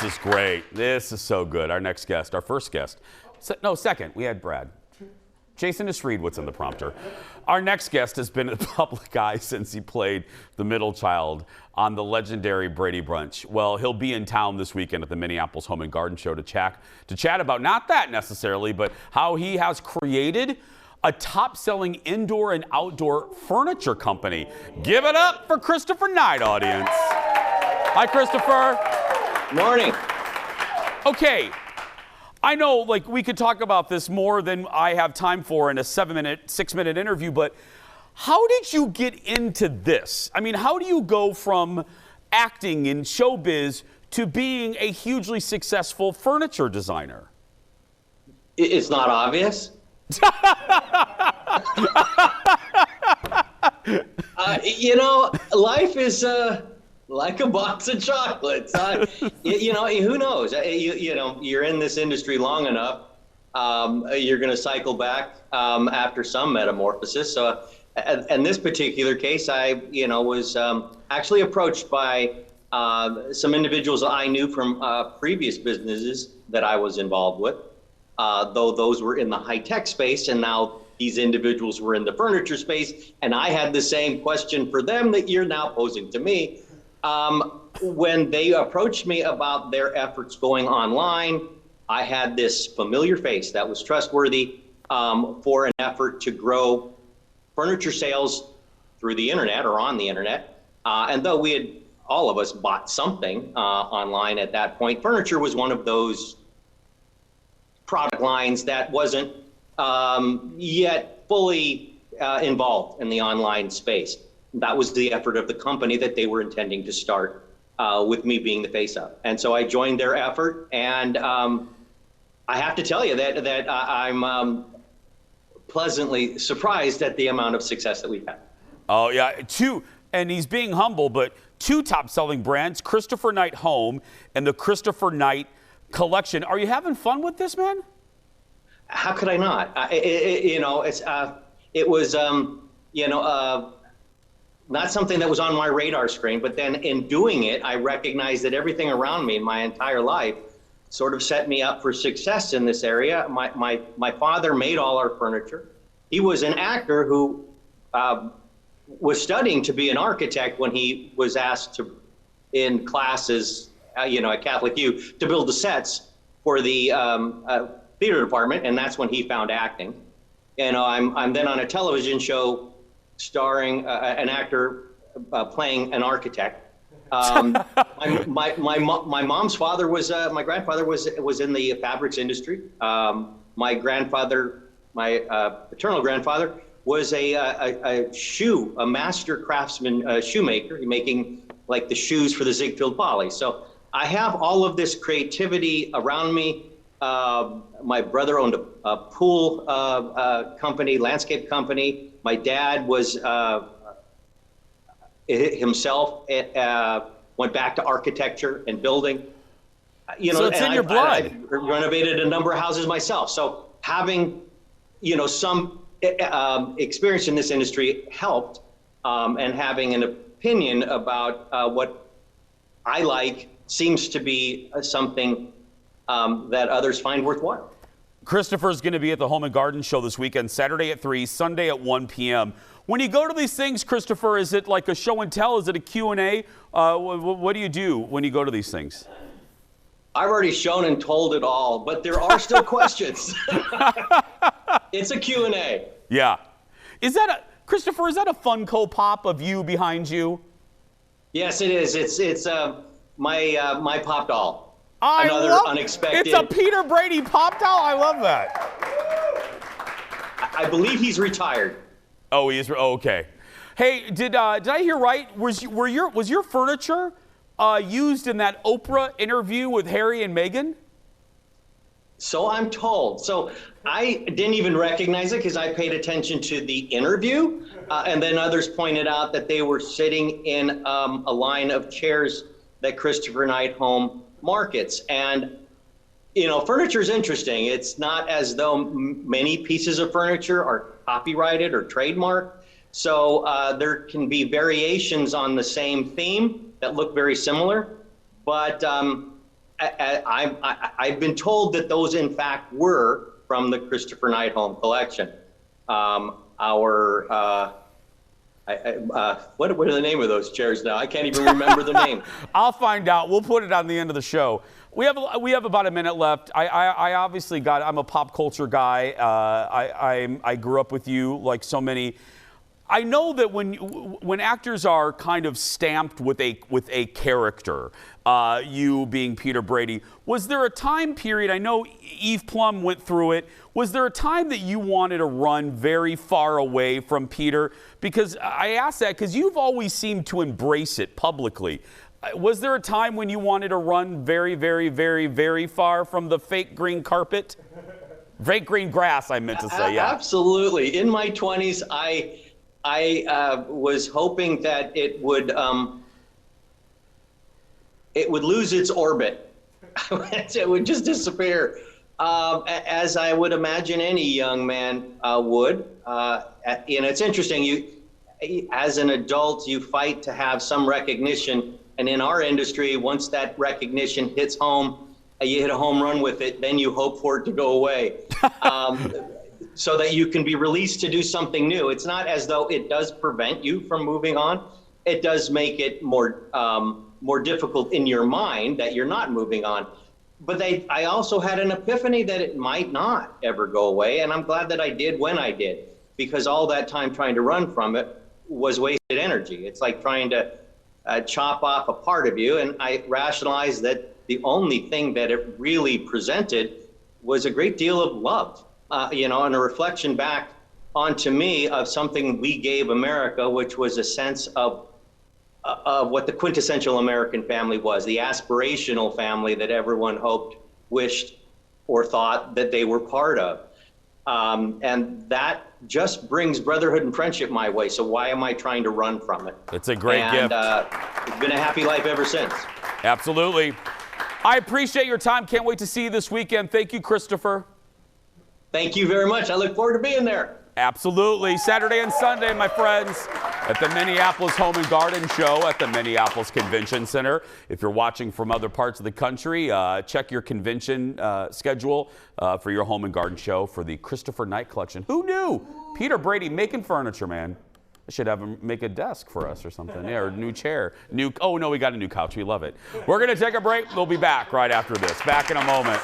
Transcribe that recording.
This is great. This is so good. Our next guest, our first guest. Second, we had Brad. Jason, just read what's in the prompter. Our next guest has been a public eye since he played the middle child on the legendary Brady Bunch. Well, he'll be in town this weekend at the Minneapolis Home and Garden Show to chat about not that necessarily, but how he has created a top-selling indoor and outdoor furniture company. Give it up for Christopher Knight, audience. Hi, Christopher. Morning. Okay. I know, like, we could talk about this more than I have time for in a 6-minute interview, but how did you get into this? I mean, how do you go from acting in showbiz to being a hugely successful furniture designer? It's not obvious. Life is like a box of chocolates. Who knows? You're in this industry long enough. You're going to cycle back after some metamorphosis. So, in this particular case, I was actually approached by some individuals I knew from previous businesses that I was involved with, though those were in the high-tech space, and now these individuals were in the furniture space, and I had the same question for them that you're now posing to me. When they approached me about their efforts going online, I had this familiar face that was trustworthy for an effort to grow furniture sales through the internet or on the internet. And though we had, all of us, bought something online at that point, furniture was one of those product lines that wasn't yet fully involved in the online space. That was the effort of the company that they were intending to start with me being the face of. And so I joined their effort, and I have to tell you that I'm pleasantly surprised at the amount of success that we've had. Oh, yeah. And he's being humble, but 2 top-selling brands, Christopher Knight Home and the Christopher Knight Collection. Are you having fun with this, man? How could I not? It was not something that was on my radar screen, but then in doing it, I recognized that everything around me my entire life sort of set me up for success in this area. My father made all our furniture. He was an actor who was studying to be an architect when he was asked to, in classes, at Catholic U, to build the sets for the theater department, and that's when he found acting. I'm then on a television show starring an actor playing an architect. My mom's father was, my grandfather was in the fabrics industry. My grandfather, my paternal grandfather, was a master craftsman shoemaker, making like the shoes for the Ziegfeld Follies. So I have all of this creativity around me. My brother owned a pool company, landscape company. My dad was himself went back to architecture and building. So it's in your blood. I renovated a number of houses myself. So having some experience in this industry helped, and having an opinion about what I like seems to be something that others find worthwhile. Christopher's going to be at the Home and Garden Show this weekend, Saturday at 3, Sunday at 1 p.m. When you go to these things, Christopher, is it like a show and tell? Is it a Q&A? What do you do when you go to these things? I've already shown and told it all, but there are still questions. It's a Q&A. Yeah. Christopher, is that a Funko Pop of you behind you? Yes, it is. It's my pop doll. Unexpected. It's a Peter Brady pop doll. I love that. I believe he's retired. Oh, he is. Oh, okay. Hey, did I hear right? Was your furniture used in that Oprah interview with Harry and Meghan? So I'm told. So I didn't even recognize it because I paid attention to the interview, and then others pointed out that they were sitting in a line of chairs that Christopher Knight Home markets. And furniture is interesting. It's not as though many pieces of furniture are copyrighted or trademarked. So there can be variations on the same theme that look very similar. But I've been told that those, in fact, were from the Christopher Knight Home Collection. What are the name of those chairs now? I can't even remember the name. I'll find out. We'll put it on the end of the show. We have about a minute left. I obviously I'm a pop culture guy. I grew up with you like so many. I know that when actors are kind of stamped with a character, you being Peter Brady, was there a time period? I know Eve Plum went through it. Was there a time that you wanted to run very far away from Peter? Because I ask that because you've always seemed to embrace it publicly. Was there a time when you wanted to run very, very, very, very far from the fake green carpet? Fake green grass, I meant to say, yeah. Absolutely. In my 20s, I was hoping that it would lose its orbit. It would just disappear, as I would imagine any young man would. It's interesting. As an adult, you fight to have some recognition, and in our industry, once that recognition hits home, you hit a home run with it. Then you hope for it to go away. So that you can be released to do something new. It's not as though it does prevent you from moving on. It does make it more difficult in your mind that you're not moving on. But I also had an epiphany that it might not ever go away, and I'm glad that I did when I did, because all that time trying to run from it was wasted energy. It's like trying to chop off a part of you, and I rationalized that the only thing that it really presented was a great deal of love. And a reflection back onto me of something we gave America, which was a sense of what the quintessential American family was, the aspirational family that everyone hoped, wished, or thought that they were part of. And that just brings brotherhood and friendship my way. So why am I trying to run from it? It's a great gift. It's been a happy life ever since. Absolutely. I appreciate your time. Can't wait to see you this weekend. Thank you, Christopher. Thank you very much. I look forward to being there. Absolutely. Saturday and Sunday, my friends, at the Minneapolis Home and Garden Show at the Minneapolis Convention Center. If you're watching from other parts of the country, check your convention schedule for your home and garden show for the Christopher Knight collection. Who knew? Peter Brady making furniture, man. I should have him make a desk for us or something. Yeah, or a new chair. Oh, no, we got a new couch. We love it. We're going to take a break. We'll be back right after this. Back in a moment.